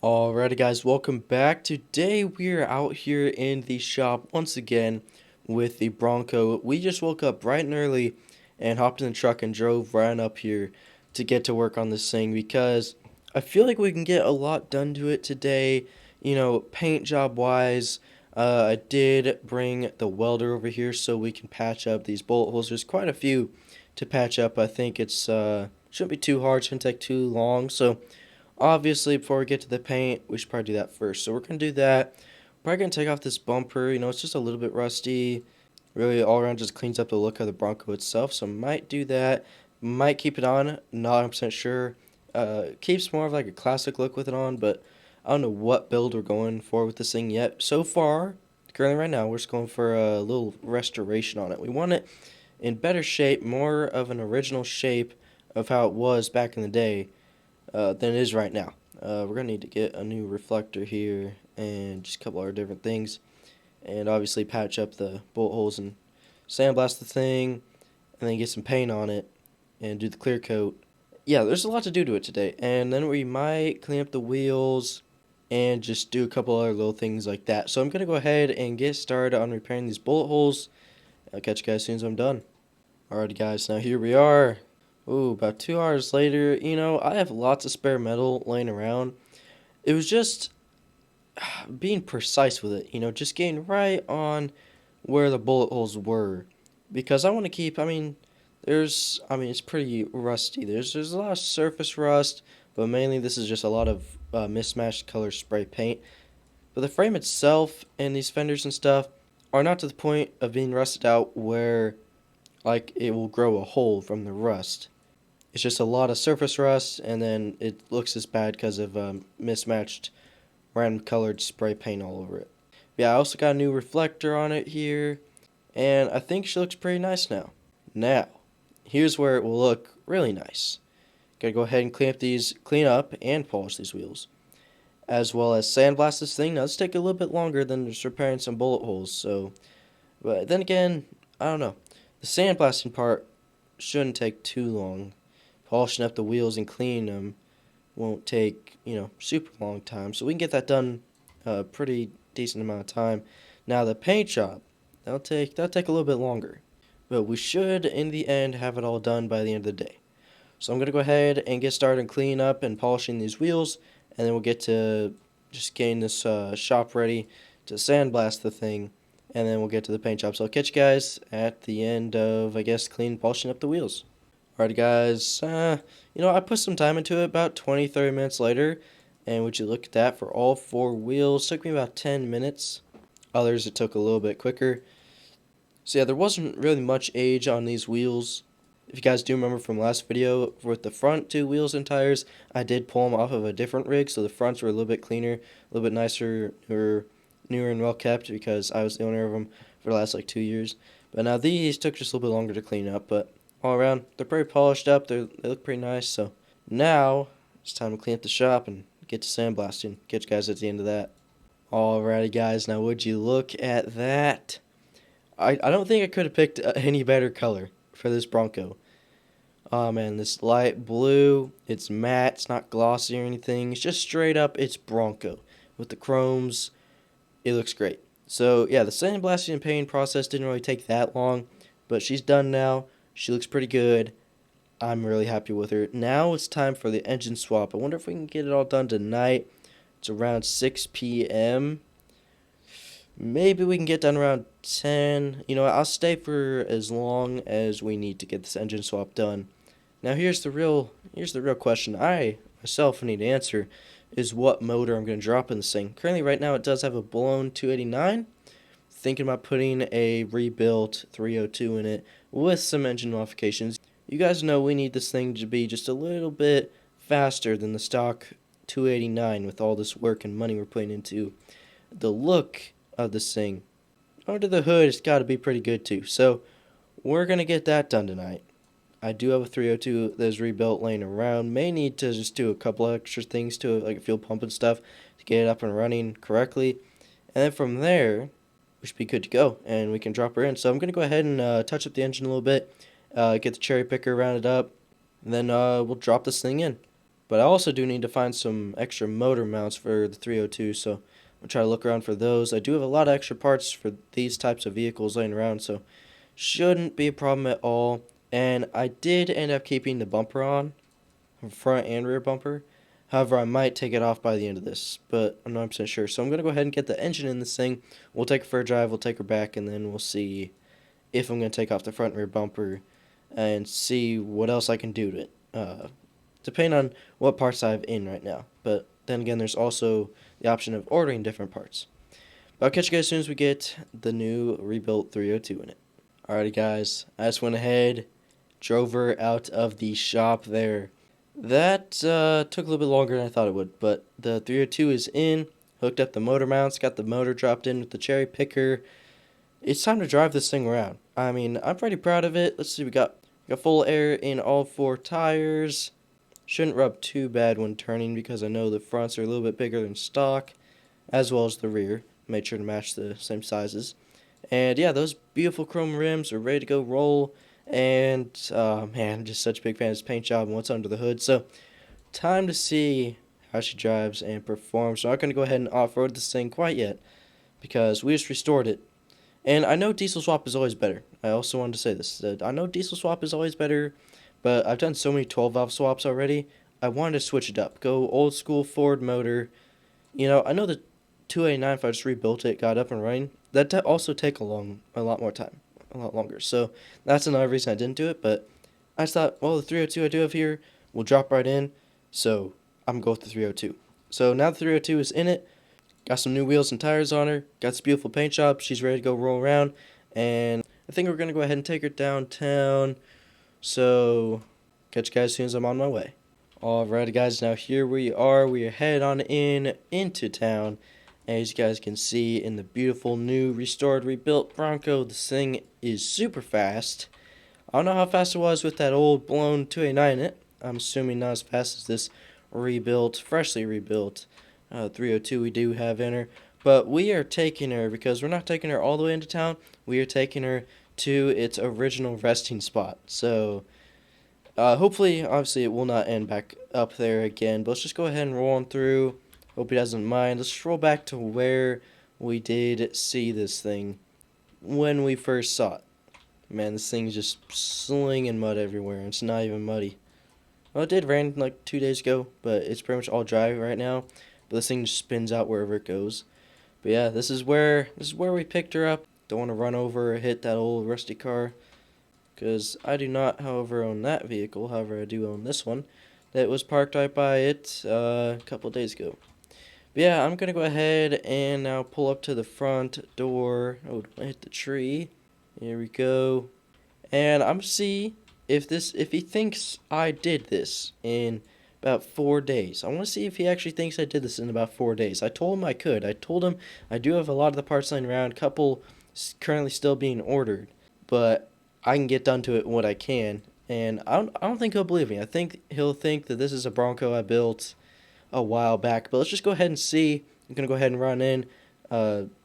Alrighty guys, welcome back. Today we are out here in the shop once again with the Bronco. We just woke up bright and early and hopped in the truck and drove right up here to get to work on this thing because I feel like we can get a lot done to it today, paint job wise. I did bring the welder over here so we can patch up these bullet holes. There's quite a few to patch up. I think it's shouldn't be too hard, shouldn't take too long. So obviously, before we get to the paint, we should probably do that first. So we're going to do that. Probably going to take off this bumper. It's just a little bit rusty. Really, all around just cleans up the look of the Bronco itself. So might do that. Might keep it on. Not 100% sure. Keeps more of like a classic look with it on, but I don't know what build we're going for with this thing yet. So far, currently right now, we're just going for a little restoration on it. We want it in better shape, more of an original shape of how it was back in the day than it is right now. We're going to need to get a new reflector here and just a couple other different things. And obviously patch up the bullet holes and sandblast the thing and then get some paint on it and do the clear coat. Yeah, there's a lot to do to it today. And then we might clean up the wheels and just do a couple other little things like that. So I'm going to go ahead and get started on repairing these bullet holes. I'll catch you guys as soon as I'm done. Alrighty guys, now here we are. Ooh, about 2 hours later, I have lots of spare metal laying around. It was just being precise with it, just getting right on where the bullet holes were. Because I want to keep, it's pretty rusty. There's a lot of surface rust, but mainly this is just a lot of mismatched color spray paint. But the frame itself and these fenders and stuff are not to the point of being rusted out where, like, it will grow a hole from the rust. It's just a lot of surface rust, and then it looks as bad because of mismatched random colored spray paint all over it. Yeah, I also got a new reflector on it here, and I think she looks pretty nice now. Now, here's where it will look really nice. Gotta go ahead and clean up and polish these wheels, as well as sandblast this thing. Now, this take a little bit longer than just repairing some bullet holes, but then again, I don't know. The sandblasting part shouldn't take too long. Polishing up the wheels and cleaning them won't take, super long time. So we can get that done a pretty decent amount of time. Now the paint job, that'll take a little bit longer. But we should, in the end, have it all done by the end of the day. So I'm going to go ahead and get started cleaning up and polishing these wheels. And then we'll get to just getting this shop ready to sandblast the thing. And then we'll get to the paint job. So I'll catch you guys at the end of, cleaning and polishing up the wheels. Alright guys, I put some time into it about 20-30 minutes later, and would you look at that, for all four wheels, took me about 10 minutes. Others it took a little bit quicker. So yeah, there wasn't really much age on these wheels. If you guys do remember from last video, with the front two wheels and tires, I did pull them off of a different rig, so the fronts were a little bit cleaner, a little bit nicer, newer and well kept, because I was the owner of them for the last 2 years. But now these took just a little bit longer to clean up, but all around, they're pretty polished up. They look pretty nice. So now it's time to clean up the shop and get to sandblasting. Catch you guys at the end of that. Alrighty, guys. Now, would you look at that? I don't think I could have picked any better color for this Bronco. Oh man, this light blue. It's matte. It's not glossy or anything. It's just straight up. It's Bronco with the chromes. It looks great. So yeah, the sandblasting and painting process didn't really take that long, but she's done now. She looks pretty good. I'm really happy with her. Now it's time for the engine swap. I wonder if we can get it all done tonight. It's around 6 p.m. Maybe we can get done around 10. I'll stay for as long as we need to get this engine swap done. Now here's the real question I myself need to answer, is what motor I'm going to drop in this thing. Currently right now it does have a blown 289. Thinking about putting a rebuilt 302 in it with some engine modifications. You guys know we need this thing to be just a little bit faster than the stock 289 with all this work and money we're putting into the look of this thing. Under the hood, it's got to be pretty good too. So we're going to get that done tonight. I do have a 302 that's rebuilt laying around. May need to just do a couple extra things to it, like a fuel pump and stuff, to get it up and running correctly. And then from there, we should be good to go, and we can drop her in. So I'm going to go ahead and touch up the engine a little bit, get the cherry picker rounded up, and then we'll drop this thing in. But I also do need to find some extra motor mounts for the 302, so I'm going to try to look around for those. I do have a lot of extra parts for these types of vehicles laying around, so shouldn't be a problem at all. And I did end up keeping the bumper on, front and rear bumper. However, I might take it off by the end of this, but I'm not 100% sure. So I'm going to go ahead and get the engine in this thing. We'll take her for a drive, we'll take her back, and then we'll see if I'm going to take off the front and rear bumper and see what else I can do to it. Depending on what parts I have in right now. But then again, there's also the option of ordering different parts. But I'll catch you guys as soon as we get the new rebuilt 302 in it. Alrighty guys, I just went ahead, drove her out of the shop there. That took a little bit longer than I thought it would, but the 302 is in, hooked up the motor mounts, got the motor dropped in with the cherry picker. It's time to drive this thing around. I mean, I'm pretty proud of it. Let's see, we got full air in all 4 tires. Shouldn't rub too bad when turning because I know the fronts are a little bit bigger than stock, as well as the rear. Made sure to match the same sizes. And yeah, those beautiful chrome rims are ready to go roll. And man, I'm just such a big fan of this paint job and what's under the hood. So time to see how she drives and performs. So I'm not going to go ahead and off-road this thing quite yet because we just restored it. And I know diesel swap is always better. I also wanted to say this. I know diesel swap is always better, but I've done so many 12-valve swaps already. I wanted to switch it up. Go old school Ford motor. You know, I know the 289, if I just rebuilt it, got up and running, that also take a lot more time. A lot longer. So that's another reason I didn't do it. But I just thought, well, the 302 I do have here will drop right in. So I'm going to go with the 302. So now the 302 is in it. Got some new wheels and tires on her. Got this beautiful paint job. She's ready to go roll around. And I think we're going to go ahead and take her downtown. So catch you guys as soon as I'm on my way. Alrighty guys, now here we are. We are headed on into town. As you guys can see in the beautiful new restored rebuilt Bronco, this thing is super fast. I don't know how fast it was with that old blown 289 in it. I'm assuming not as fast as this freshly rebuilt 302 we do have in her. But we are taking her, because we're not taking her all the way into town, we are taking her to its original resting spot. So hopefully, obviously, it will not end back up there again. But let's just go ahead and roll on through. Hope he doesn't mind. Let's roll back to where we did see this thing when we first saw it. Man, this thing's just slinging mud everywhere. It's not even muddy. Well, it did rain like 2 days ago, but it's pretty much all dry right now. But this thing just spins out wherever it goes. But yeah, this is where we picked her up. Don't want to run over or hit that old rusty car, because I do not, however, own that vehicle. However, I do own this one that was parked right by it a couple days ago. But yeah, I'm going to go ahead and now pull up to the front door. Oh, I hit the tree. Here we go. And I'm going to see if he thinks I did this in about 4 days. I want to see if he actually thinks I did this in about 4 days. I told him I could. I told him I do have a lot of the parts laying around, a couple currently still being ordered, but I can get done to it what I can. And I don't think he'll believe me. I think he'll think that this is a Bronco I built a while back. But let's just go ahead and see. I'm going to go ahead and run in,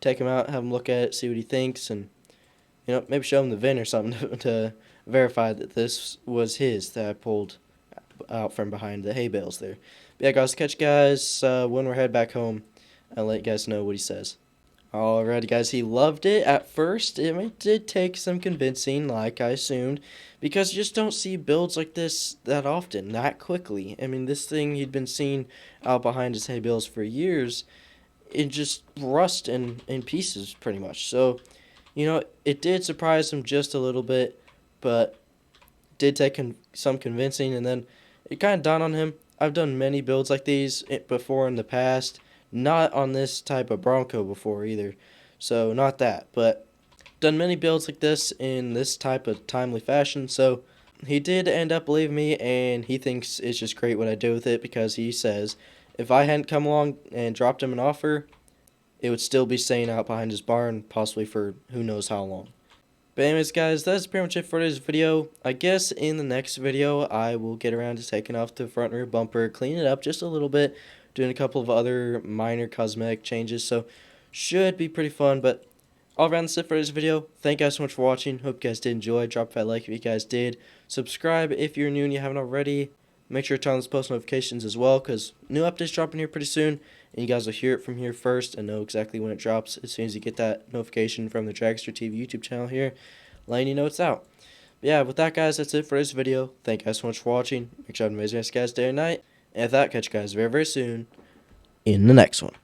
take him out, have him look at it, see what he thinks, and maybe show him the VIN or something to verify that this was his that I pulled out from behind the hay bales there. But yeah, guys, catch you guys when we're headed back home. I'll let you guys know what he says. Alrighty, guys, he loved it at first. It did take some convincing, like I assumed, because you just don't see builds like this that often, that quickly. I mean, this thing he'd been seeing out behind his hay bales for years, it just rust in pieces, pretty much. So, it did surprise him just a little bit, but it did take some convincing, and then it kind of dawned on him. I've done many builds like these before in the past. Not on this type of Bronco before either, so not that, but done many builds like this in this type of timely fashion. So he did end up believing me, and he thinks it's just great what I do with it, because he says if I hadn't come along and dropped him an offer, it would still be staying out behind his barn, possibly for who knows how long. But anyways, guys, that's pretty much it for today's video. I guess in the next video, I will get around to taking off the front and rear bumper, clean it up just a little bit, doing a couple of other minor cosmetic changes, so should be pretty fun. But all around, that's it for this video. Thank you guys so much for watching. Hope you guys did enjoy. Drop that like if you guys did. Subscribe if you're new and you haven't already. Make sure to turn on those post notifications as well, because new updates dropping here pretty soon, and you guys will hear it from here first and know exactly when it drops as soon as you get that notification from the DragsterTV YouTube channel here, letting you know it's out. But yeah, with that, guys, that's it for this video. Thank you guys so much for watching. Make sure you have an amazing rest, guys, day or night. And with that, catch you guys very, very soon in the next one.